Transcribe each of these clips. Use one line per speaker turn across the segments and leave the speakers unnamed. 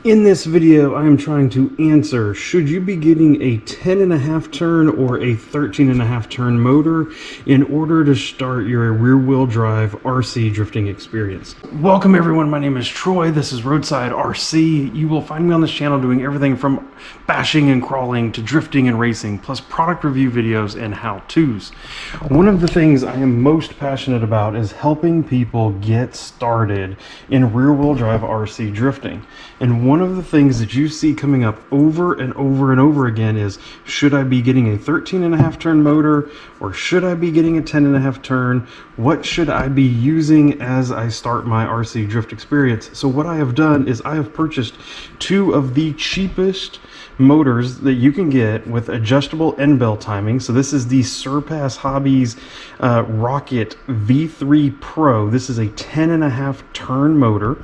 In this video, I am trying to answer, should you be getting a 10.5 turn or a 13.5 turn motor in order to start your rear-wheel drive RC drifting experience? Welcome everyone, my name is Troy, this is Roadside RC. You will find me on this channel doing everything from bashing and crawling to drifting and racing, plus product review videos and how-tos. One of the things I am most passionate about is helping people get started in rear-wheel drive RC drifting. And one of the things that you see coming up over and over and over again is, should I be getting a 13.5 turn motor or should I be getting a 10.5 turn? What should I be using as I start my RC drift experience? So what I have done is I have purchased two of the cheapest motors that you can get with adjustable end bell timing. So this is the Surpass Hobbies Rocket V3 Pro. This is a 10.5 turn motor.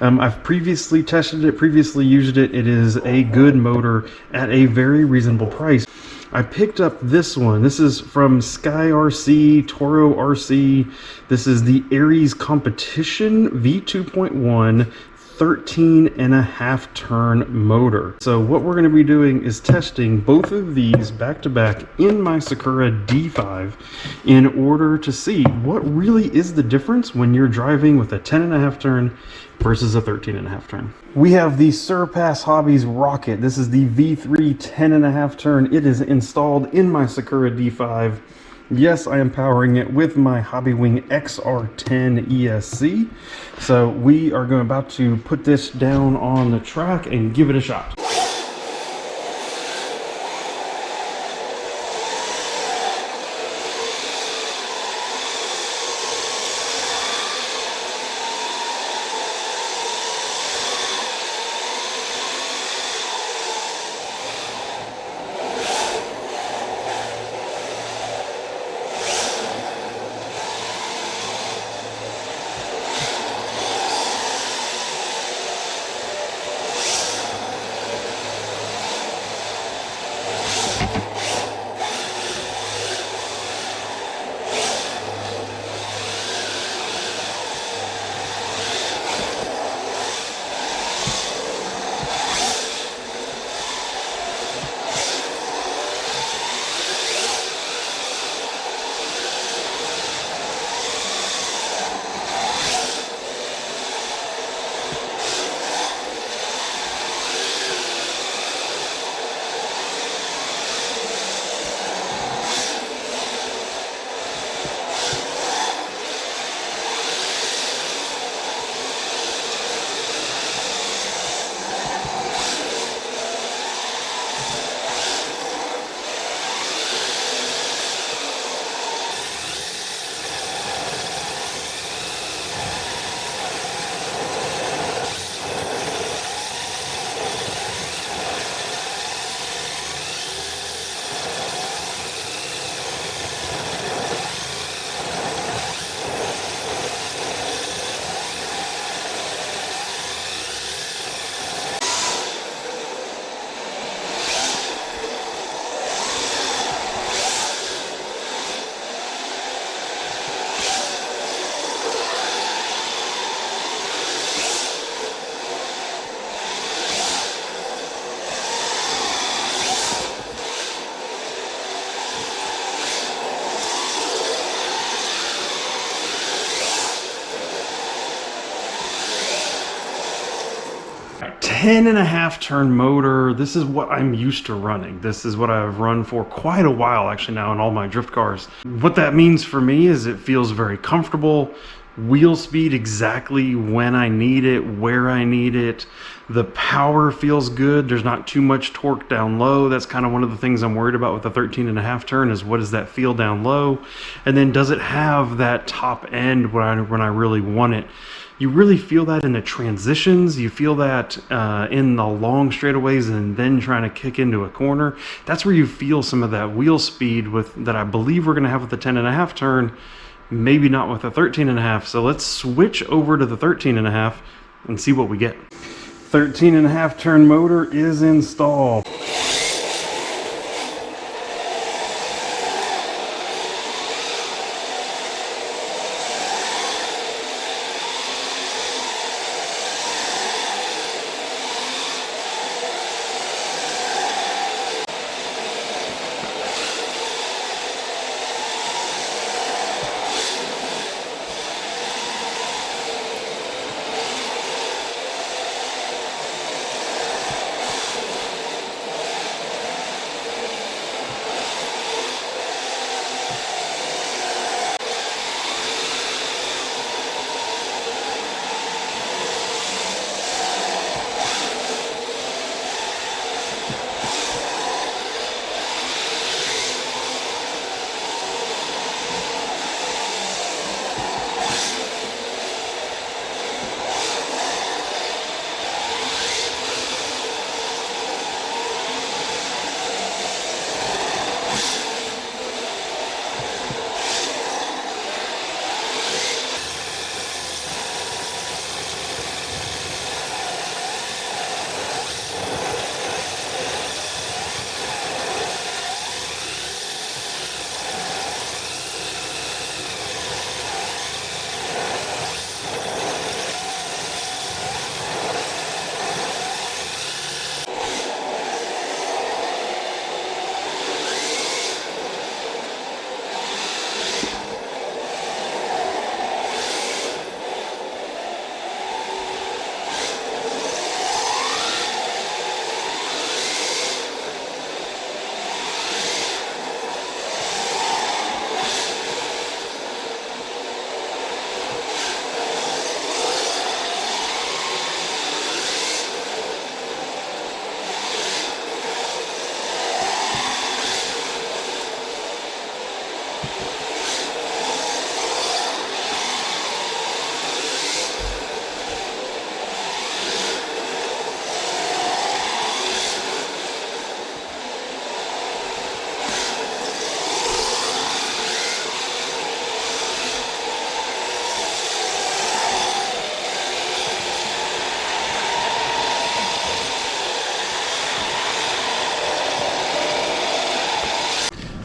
I've previously tested it, previously used it. It is a good motor at a very reasonable price. I picked up this one. This is from Sky RC, Toro RC. This is the Aries Competition V2.1 13.5 turn motor. So what we're going to be doing is testing both of these back to back in my Sakura D5 in order to see what really is the difference when you're driving with a 10.5 turn versus a 13.5 turn. We have the Surpass Hobbies Rocket. This is the V3 10.5 turn. It is installed in my Sakura D5. Yes, I am powering it with my Hobbywing XR10 ESC. So we are about to put this down on the track and give it a shot. Ten-and-a-half turn motor. This is what I'm used to running. This is what I've run for quite a while actually now in all my drift cars. What that means for me is it feels very comfortable. Wheel speed exactly when I need it, where I need it. The power feels good. There's not too much torque down low. That's kind of one of the things I'm worried about with the 13.5 turn is what does that feel down low? And then does it have that top end when I really want it? You really feel that in the transitions. You feel that in the long straightaways and then trying to kick into a corner. That's where you feel some of that wheel speed that I believe we're going to have with the 10.5 turn. Maybe not with the 13.5. So let's switch over to the 13.5 and see what we get. 13.5 turn motor is installed.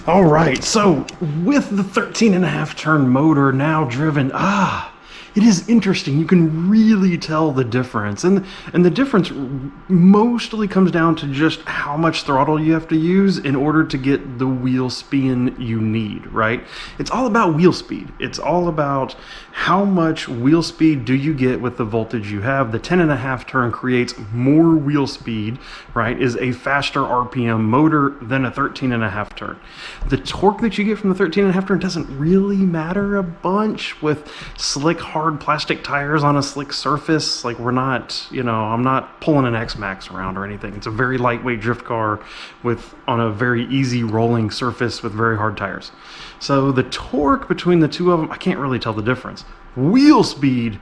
All right, so with the 13.5 turn motor now driven, it is interesting. You can really tell the difference. And the difference mostly comes down to just how much throttle you have to use in order to get the wheel spin you need, right? It's all about wheel speed. It's all about how much wheel speed do you get with the voltage you have. The 10.5 turn creates more wheel speed, right? Is a faster RPM motor than a 13.5 turn. The torque that you get from the 13.5 turn doesn't really matter a bunch with slick, hard plastic tires on a slick surface. Like, we're not, I'm not pulling an X-Max around or anything. It's a very lightweight drift car on a very easy rolling surface with very hard tires. So the torque between the two of them, I can't really tell the difference. Wheel speed,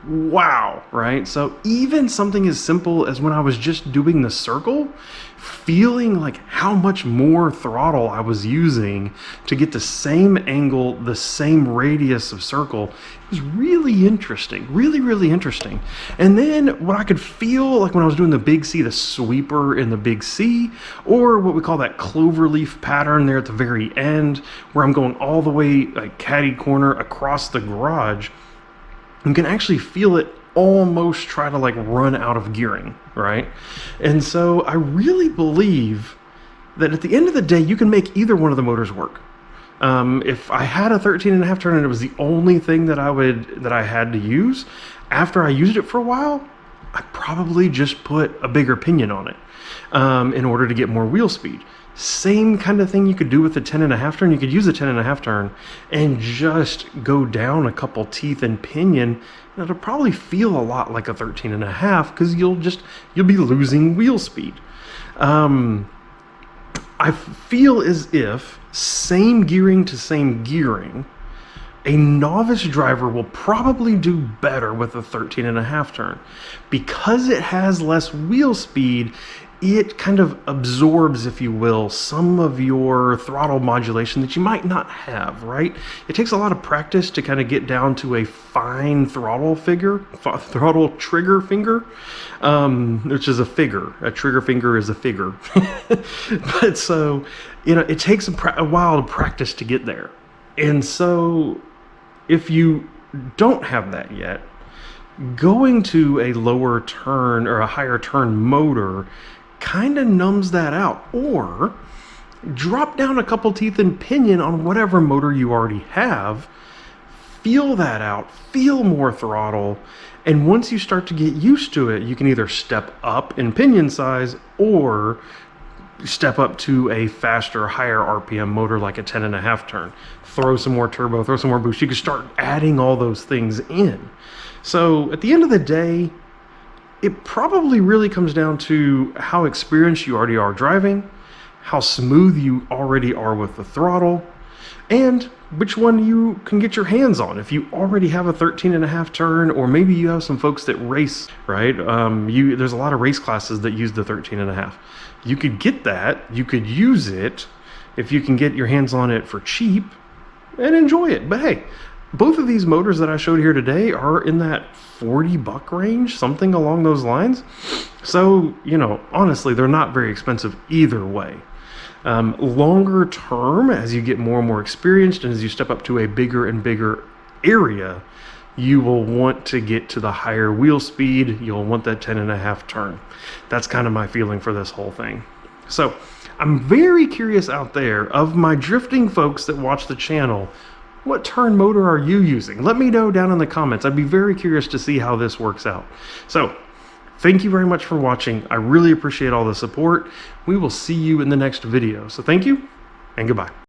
wow, right? So even something as simple as when I was just doing the circle, feeling like how much more throttle I was using to get the same angle, the same radius of circle, is really interesting, really interesting. And then what I could feel like when I was doing the big C, the sweeper in the big C, or what we call that cloverleaf pattern there at the very end, where I'm going all the way like caddy corner across the garage, you can actually feel it almost try to like run out of gearing, right? And so I really believe that at the end of the day, you can make either one of the motors work. If I had a 13.5 turn and it was the only thing that I had to use, after I used it for a while, I probably just put a bigger pinion on it in order to get more wheel speed. Same kind of thing you could do with the 10.5 turn. You could use a 10.5 turn and just go down a couple teeth and pinion. And it'll probably feel a lot like a 13.5 because you'll be losing wheel speed. I feel as if same gearing to same gearing, a novice driver will probably do better with a 13.5 turn. Because it has less wheel speed, it kind of absorbs, if you will, some of your throttle modulation that you might not have, right? It takes a lot of practice to kind of get down to a fine throttle trigger finger, which is a figure. A trigger finger is a figure. But so, it takes a while to practice to get there. And so if you don't have that yet, going to a lower turn or a higher turn motor kind of numbs that out, or drop down a couple teeth and pinion on whatever motor you already have, feel that out, feel more throttle, and once you start to get used to it, you can either step up in pinion size or step up to a faster, higher RPM motor like a 10.5 turn. Throw some more turbo, throw some more boost. You can start adding all those things in. So at the end of the day, it probably really comes down to how experienced you already are driving, how smooth you already are with the throttle, and which one you can get your hands on. If you already have a 13.5 turn, or maybe you have some folks that race, right? There's a lot of race classes that use the 13.5. You could get that, you could use it if you can get your hands on it for cheap and enjoy it. But hey, both of these motors that I showed here today are in that $40 range, something along those lines. So, honestly, they're not very expensive either way. Longer term, as you get more and more experienced and as you step up to a bigger and bigger area, you will want to get to the higher wheel speed. You'll want that 10.5 turn. That's kind of my feeling for this whole thing. So I'm very curious out there, of my drifting folks that watch the channel, what turn motor are you using? Let me know down in the comments. I'd be very curious to see how this works out. So thank you very much for watching. I really appreciate all the support. We will see you in the next video. So thank you and goodbye.